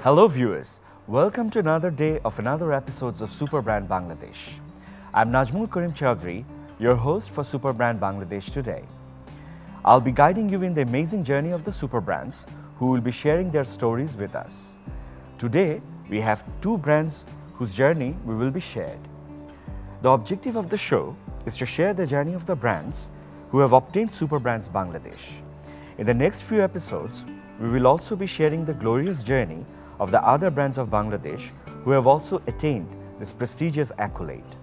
Hello viewers, welcome to another day of another episodes of Superbrands Bangladesh. I'm Nazmul Karim Chowdhury, your host for Superbrands Bangladesh today. I'll be guiding you in the amazing journey of the Superbrands who will be sharing their stories with us. Today, we have two brands whose journey we will be shared. The objective of the show is to share the journey of the brands who have obtained Superbrands Bangladesh. In the next few episodes, we will also be sharing the glorious journey of the other brands of Bangladesh who have also attained this prestigious accolade.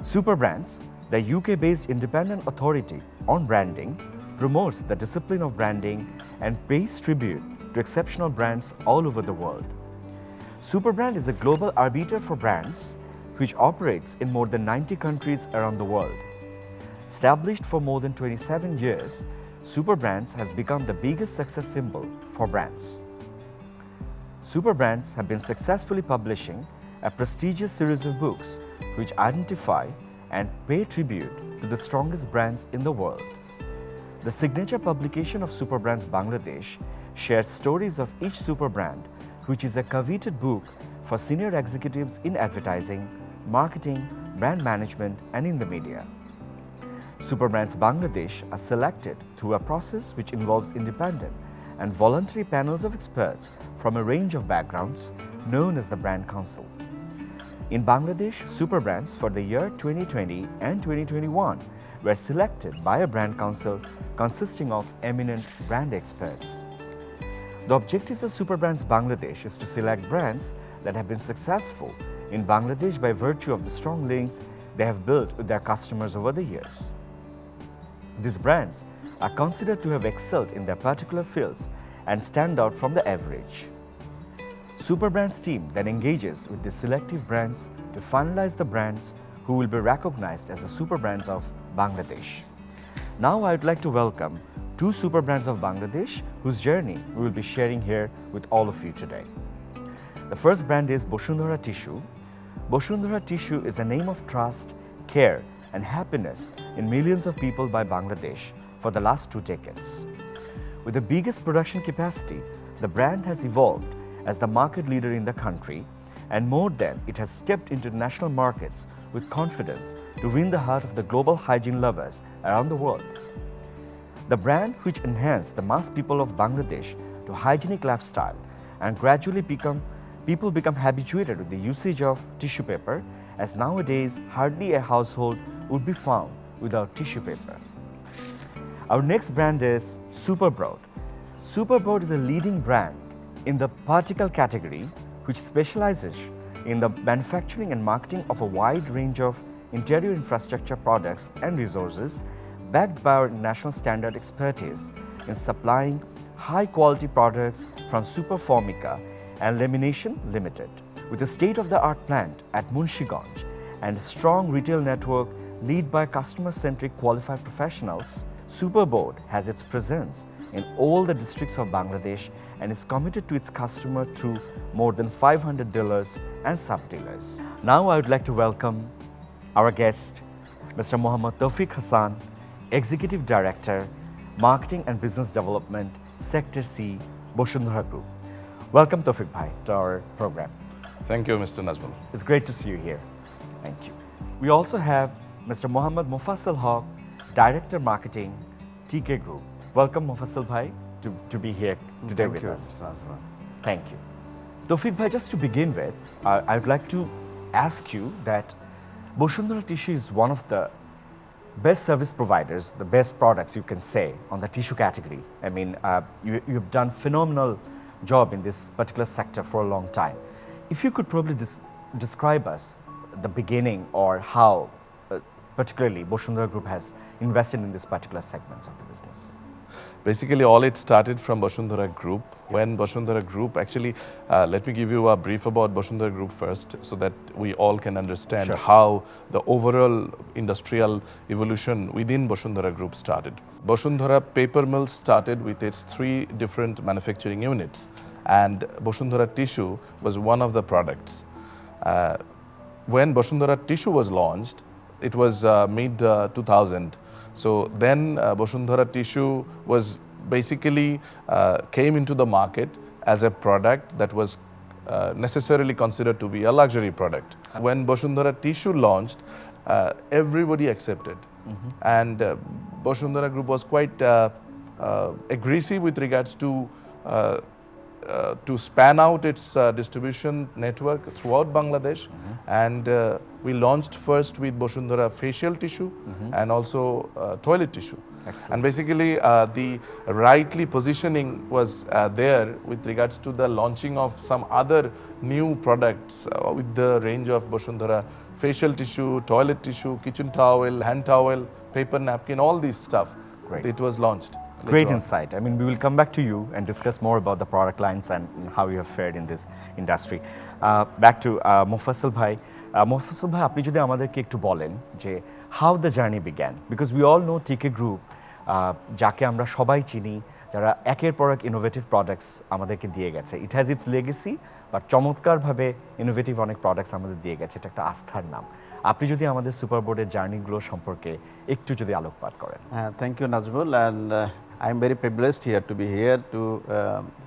Superbrands, the UK-based independent authority on branding, promotes the discipline of branding and pays tribute to exceptional brands all over the world. Superbrand is a global arbiter for brands which operates in more than 90 countries around the world. Established for more than 27 years, Superbrands has become the biggest success symbol for brands. Superbrands have been successfully publishing a prestigious series of books which identify and pay tribute to the strongest brands in the world. The signature publication of Superbrands Bangladesh shares stories of each superbrand, which is a coveted book for senior executives in advertising, marketing, brand management, and in the media. Superbrands Bangladesh are selected through a process which involves independent and voluntary panels of experts from a range of backgrounds known as the Brand Council. In Bangladesh, Superbrands for the year 2020 and 2021 were selected by a Brand Council consisting of eminent brand experts. The objectives of Superbrands Bangladesh is to select brands that have been successful in Bangladesh by virtue of the strong links they have built with their customers over the years. These brands are considered to have excelled in their particular fields and stand out from the average. Superbrands team then engages with the selective brands to finalize the brands who will be recognized as the Superbrands of Bangladesh. Now I would like to welcome two Superbrands of Bangladesh whose journey we will be sharing here with all of you today. The first brand is Bashundhara Tissue. Bashundhara Tissue is a name of trust, care, and happiness in millions of people by Bangladesh for the last 2 decades. With the biggest production capacity, the brand has evolved as the market leader in the country, and more than it has stepped into national markets with confidence to win the heart of the global hygiene lovers around the world. The brand, which enhanced the mass people of Bangladesh to hygienic lifestyle and gradually people become habituated with the usage of tissue paper, as nowadays hardly a household would be found without tissue paper. Our next brand is Superbrands. Superbrands is a leading brand in the particle category which specializes in the manufacturing and marketing of a wide range of interior infrastructure products and resources backed by our national standard expertise in supplying high-quality products from Superformica and Lamination Limited. With a state-of-the-art plant at Munshiganj and a strong retail network led by customer-centric qualified professionals, Superbrands has its presence in all the districts of Bangladesh and is committed to its customer through more than 500 dealers and sub-dealers. Now I would like to welcome our guest, Mr. Mohammad Toufique Hasan, Executive Director, Marketing and Business Development, Sector C, Bashundhara Group. Welcome Toufique Bhai to our program. Thank you, Mr. Nazmul. It's great to see you here. Thank you. We also have Mr. Mofassel, Haque, Director Marketing, TK Group. Welcome Mofassel Bhai to be here today with us. Thank you. Toufique Bhai, just to begin with, I would like to ask you that Bashundhara Tissue is one of the best service providers, the best products you can say on the tissue category. I mean, you've done phenomenal job in this particular sector for a long time. If you could probably describe us the beginning or how particularly Bashundhara Group has invested in this particular segments of the business. Basically, all it started from Bashundhara Group. When Bashundhara Group, actually, let me give you a brief about Bashundhara Group first so that we all can understand how the overall industrial evolution within Bashundhara Group started. Bashundhara Paper Mill started with its 3 different manufacturing units, and Bashundhara Tissue was one of the products. When Bashundhara Tissue was launched, it was mid-2000. So then Bashundhara Tissue was basically came into the market as a product that was necessarily considered to be a luxury product. When Bashundhara tissue launched, everybody accepted. And Bashundhara Group was quite aggressive with regards to span out its distribution network throughout Bangladesh. And we launched first with Bashundhara facial tissue and also toilet tissue. Excellent. And basically the rightly positioning was there with regards to the launching of some other new products with the range of Bashundhara facial tissue, toilet tissue, kitchen towel, hand towel, paper napkin, all this stuff. Great. It was launched. Great insight. I mean, we will come back to you and discuss more about the product lines and how you have fared in this industry. Back to Mofassel bhai. Mofassel bhai, আপনি যদি আমাদেরকে একটু বলেন যে how the journey began, because we all know TK Group, যাকে আমরা সবাই চিনি, যারা একের পর এক ইনোভেটিভ প্রোডাক্টস আমাদেরকে দিয়ে গেছে। It has its legacy, but চমৎকারভাবে ইনোভেটিভ অনেক প্রোডাক্টস আমাদের দিয়ে গেছে। এটা একটা আস্থার নাম। আপনি যদি আমাদের সুপার বোর্ডের জার্নিগুলো সম্পর্কে একটু যদি আলোকপাত করেন। Thank you, Nazmul, and I'm very privileged here to be here to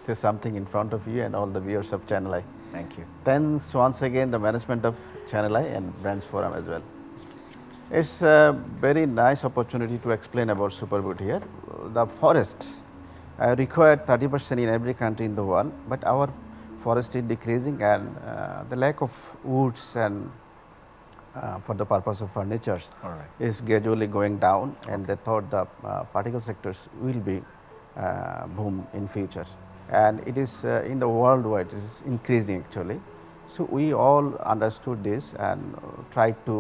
say something in front of you and all the viewers of Channel I. Thank you. Thanks once again the management of Channel I and Brands Forum as well. It's a very nice opportunity to explain about Superboard here. The forest required 30% in every country in the world, but our forest is decreasing, and the lack of woods and for the purpose of furnitures is gradually going down, and they thought the particle sectors will be boom in future, and it is in the worldwide it is increasing actually. So we all understood this and tried to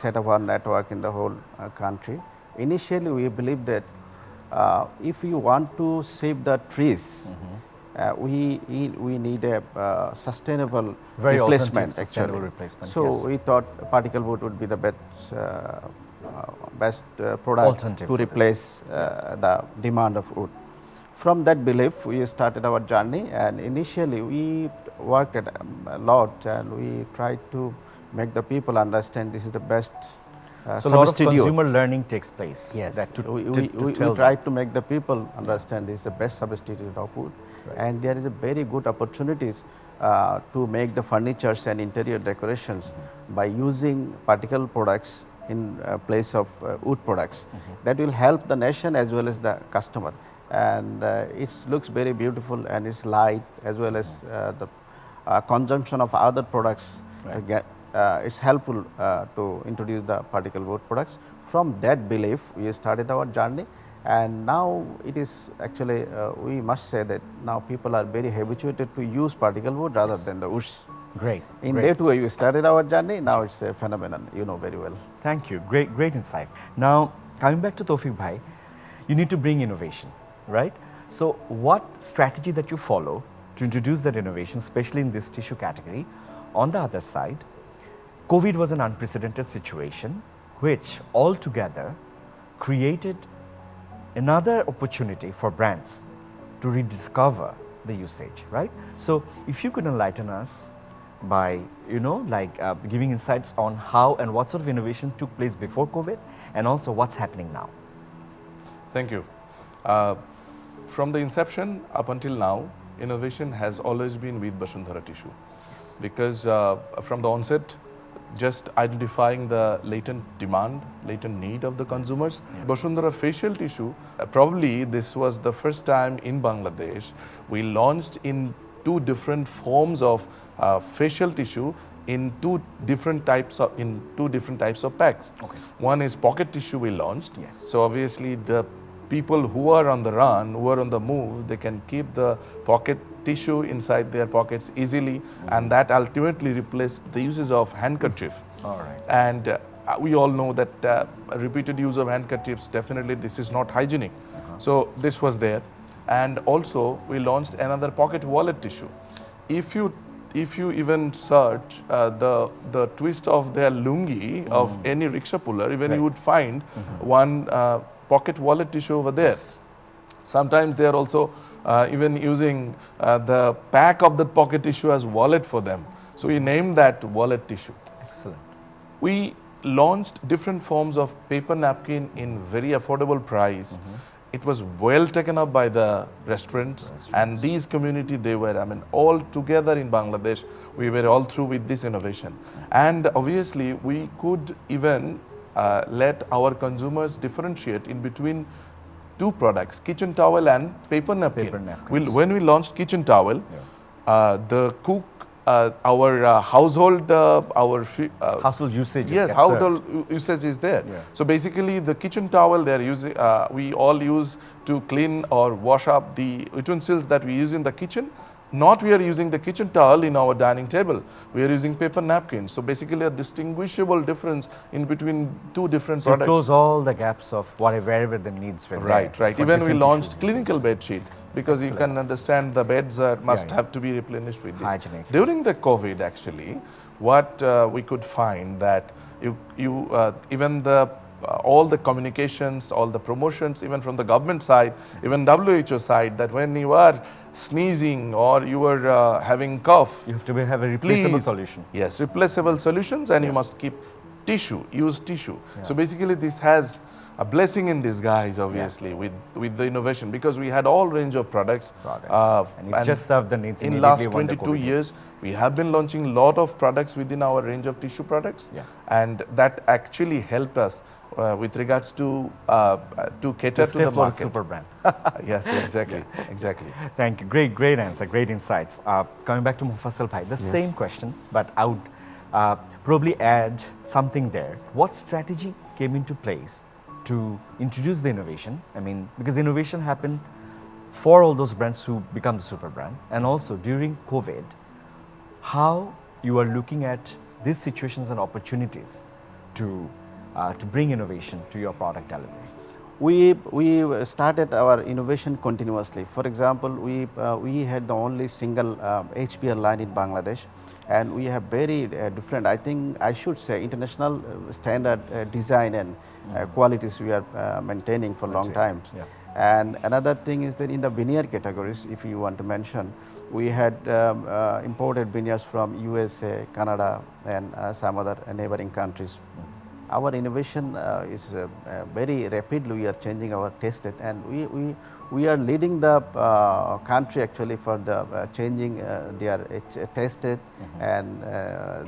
set up our network in the whole country. Initially we believed that if you want to save the trees, we need a sustainable Very replacement alternative, actually. sustainable replacement, So yes. we thought particle board would be the best product Alternative to for this. replace the demand of wood. From that belief, we started our journey, and initially we worked at a lot, and we tried to make the people understand this is the best So a lot of substitute. consumer learning takes place. Yes, That to we tell tried to make the people understand this is the best substitute of wood, and there is a very good opportunities to make the furnitures and interior decorations by using particle products in place of wood products. That will help the nation as well as the customer, and it looks very beautiful, and it's light as well as the consumption of other products. It's helpful to introduce the particle board products. From that belief, we started our journey, and now it is actually we must say that now people are very habituated to use particle board rather than the woods. Great. In great. that way, we started our journey. Now it's a phenomenon, you know very well. Thank you. Great insight. Now, coming back to Toufique bhai, you need to bring innovation, right? So, what strategy that you follow to introduce that innovation, especially in this tissue category? On the other side, COVID was an unprecedented situation, which altogether created another opportunity for brands to rediscover the usage, right? So, if you could enlighten us by, giving insights on how and what sort of innovation took place before COVID, and also what's happening now. Thank you. From the inception up until now, innovation has always been with Bashundhara tissue, because from the onset, just identifying the latent demand, latent need of the consumers. Bashundhara facial tissue, probably this was the first time in Bangladesh we launched in two different forms of facial tissue in two different types of packs. Okay. One is pocket tissue we launched. Yes. So obviously the people who are on the run, who are on the move, they can keep the pocket tissue inside their pockets easily, and that ultimately replaced the uses of handkerchief. All right. And we all know that repeated use of handkerchiefs, definitely this is not hygienic. So this was there. And also we launched another pocket wallet tissue. If you even search the twist of their lungi of any rickshaw puller, even you would find one pocket wallet tissue over there. Yes. Sometimes they are also even using the pack of the pocket tissue as wallet for them. So we named that wallet tissue. Excellent. We launched different forms of paper napkin in very affordable price it was well taken up by the restaurants, and these community, they were, I mean, all together in Bangladesh, we were all through with this innovation. And obviously, we could even let our consumers differentiate in between two products, kitchen towel and paper napkin. When we launched kitchen towel, the cook, our household, household usage. Yes, household usage is there. Yeah. So basically, the kitchen towel they are using, we all use to clean or wash up the utensils that we use in the kitchen. Not we are using the kitchen towel in our dining table. We are using paper napkins. So basically, a distinguishable difference in between two different So products. close all the gaps of wherever the needs were. Right, there right. for Even we different launched issues. clinical bed sheet because you can understand the beds must have to be replenished with this. Hygienic. During the COVID, actually, what we could find that even the all the communications, all the promotions, even from the government side, even WHO side, that when you are sneezing or you are having cough, You have to have a replaceable please, solution. Yes, replaceable solutions, and you must keep tissue, use tissue. So basically, this has a blessing in disguise, obviously, with the innovation, because we had all range of products. And it just served the needs in immediately last when the 22 COVID years, we have been launching a lot of products within our range of tissue products, Yeah. and that actually helped us with regards to cater to Stay the for market. super brand. Yes, exactly, exactly. Thank you. Great answer, great insights. Coming back to Mofassel Bhai, the same question, but I would probably add something there. What strategy came into place to introduce the innovation? I mean, because innovation happened for all those brands who become the super brand, and also during COVID, how you are looking at these situations and opportunities to bring innovation to your product delivery. We started our innovation continuously. For example, we had the only single HPL line in Bangladesh, and we have very different, I think I should say, international standard design and qualities we are maintaining for long times. Yeah. And another thing is that in the veneer categories, if you want to mention, we had imported veneers from USA, Canada, and some other neighboring countries. Our innovation is very rapidly, we are changing our tested, and we are leading the country actually for the changing their tested and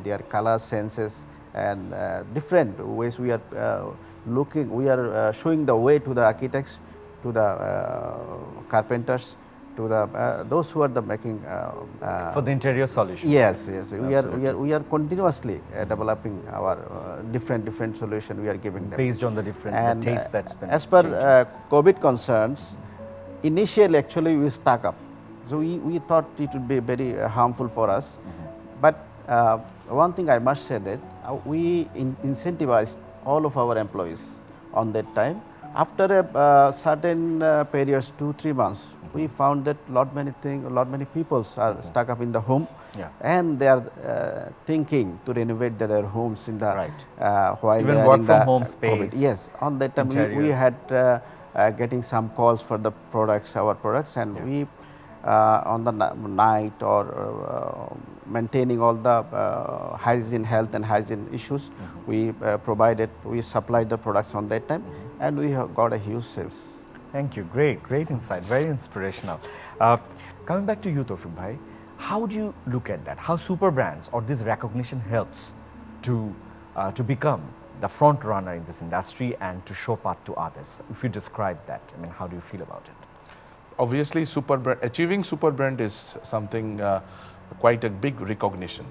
their color senses and different ways. We are showing the way to the architects, to the carpenters, to the those who are the making For the interior solution. Yes. We are continuously developing our different solution. We are giving them Based on the different the taste that's been as per changing. COVID concerns. Initially, actually, we stuck up. So we thought it would be very harmful for us. But one thing I must say that we incentivized all of our employees on that time. After a certain periods, 2-3 months, we found that lot many people are stuck up in the home, and they are thinking to renovate their homes in the while even they are work in from the home COVID. space. Yes, on that time we had getting some calls for the products, our products, and we on the night or maintaining all the hygiene, health and hygiene issues, we supplied the products on that time, and we have got a huge sales. Thank you. Great insight. Very inspirational. Coming back to you, Toufique Bhai, how do you look at that? How super brands or this recognition helps to become the front runner in this industry and to show path to others? If you describe that, I mean, how do you feel about it? Obviously, achieving super brand is something quite a big recognition.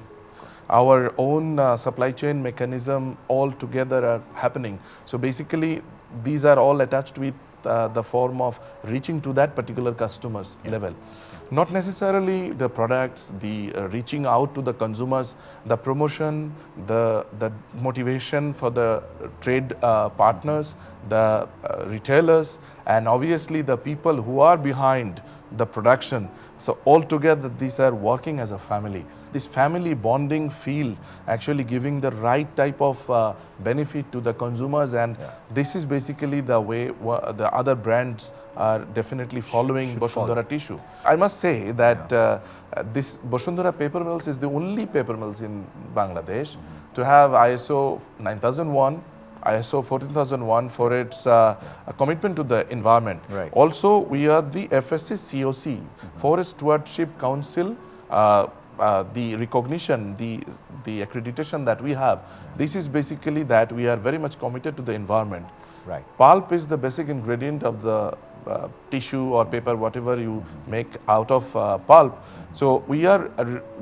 Our own supply chain mechanism all together are happening. So basically, these are all attached with the form of reaching to that particular customer's level. Not necessarily the products, the reaching out to the consumers, the promotion, the motivation for the trade partners, the retailers, and obviously the people who are behind the production. So altogether, these are working as a family. This family bonding feel actually giving the right type of benefit to the consumers, and this is basically the way the other brands are definitely following Bashundhara tissue. I must say that this Bashundhara paper mills is the only paper mills in Bangladesh to have ISO 9001 ISO 14001 for its commitment to the environment. Right. Also, we are the FSC COC, Forest Stewardship Council, the recognition, the accreditation that we have. This is basically that we are very much committed to the environment. Right. Pulp is the basic ingredient of the tissue or paper, whatever you make out of pulp. So we are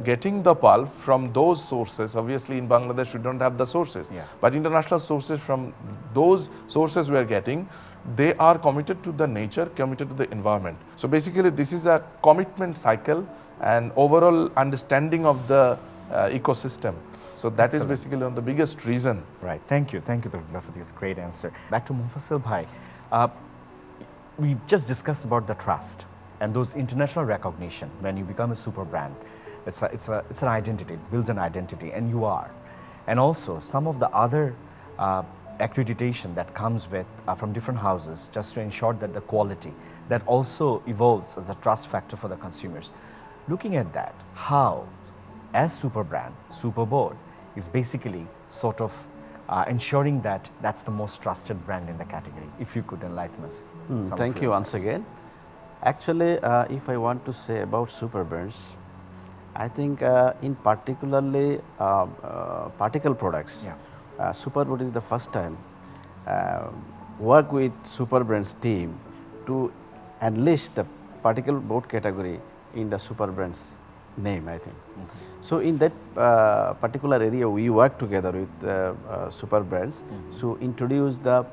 getting the pulp from those sources. Obviously, in Bangladesh, we don't have the sources, but international sources, from those sources we are getting, they are committed to the nature, committed to the environment. So basically, this is a commitment cycle and overall understanding of the ecosystem. So that is basically one of the biggest reason. Right. Thank you, Dr. for this great answer. Back to Mofassel bhai. We just discussed about the trust and those international recognition. When you become a super brand, it's an identity, it builds an identity, and you are. And also some of the other accreditation that comes with from different houses, just to ensure that the quality that also evolves as a trust factor for the consumers. Looking at that, how, as super brand, super board is basically sort of ensuring that that's the most trusted brand in the category. If you could enlighten us. Thank you once again. Actually, if I want to say about Superbrands, I think in particularly particle products, Superboard is the first time work with Superbrands team to unleash the particle board category in the Superbrands name, I think. So in that particular area, we work together with Superbrands to introduce the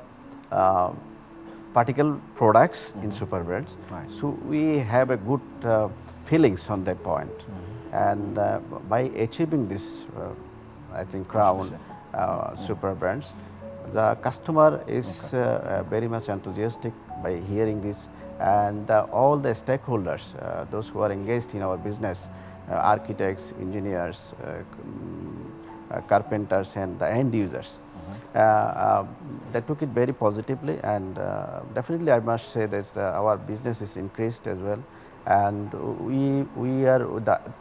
particle products in Superbrands. Right. So we have a good feelings on that point. And by achieving this, I think, crown Superbrands, the customer is very much enthusiastic by hearing this, and all the stakeholders, those who are engaged in our business, architects, engineers, carpenters, and the end users, they took it very positively, and definitely I must say that our business is increased as well, and we are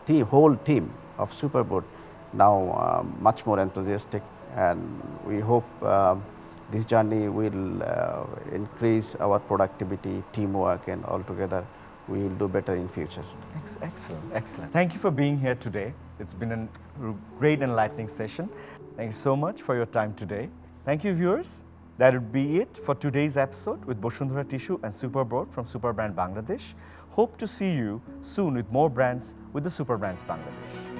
the whole team of Superboard now much more enthusiastic, and we hope this journey will increase our productivity, teamwork, and altogether we will do better in future. Excellent, excellent. Thank you for being here today. It's been a great enlightening session. Thank you so much for your time today. Thank you, viewers. That would be it for today's episode with Bashundhara Tissue and Superboard from Superbrands Bangladesh. Hope to see you soon with more brands with the Superbrands Bangladesh.